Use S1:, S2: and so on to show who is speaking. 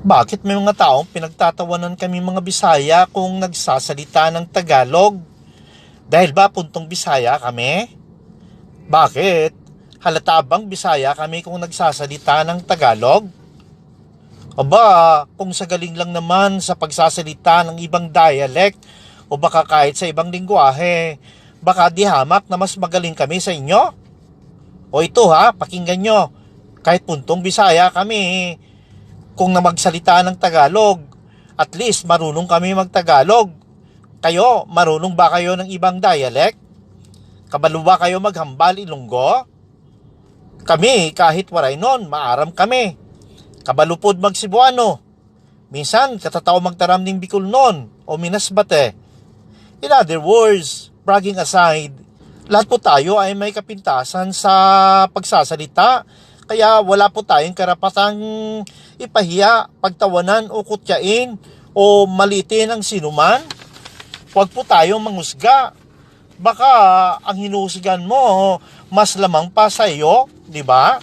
S1: Bakit may mga taong pinagtatawanan kami mga Bisaya kung nagsasalita ng Tagalog? Dahil ba puntong Bisaya kami? Bakit? Halata bang Bisaya kami kung nagsasalita ng Tagalog? Aba, kung sa galing lang naman sa pagsasalita ng ibang dialect o baka kahit sa ibang lingwahe, baka di hamak na mas magaling kami sa inyo? O ito ha, pakinggan nyo, kahit puntong Bisaya kami, kung na magsalita ng Tagalog, at least marunong kami magtagalog. Kayo, marunong ba kayo ng ibang dialect? Kabalo ba kayo maghambal Ilonggo? Kami, kahit waray nun, maaram kami. Kabalupod mag Cebuano. Minsan, katataw magtaram ng Bicol nun, o Minasbate. In other words, bragging aside, lahat po tayo ay may kapintasan sa pagsasalita, kaya wala po tayong karapatang ipahiya, pagtawanan o kutyain o malitin ang sinuman. Huwag po tayong manghusga. Baka ang hinuhusgan mo mas lamang pa sa iyo, di ba?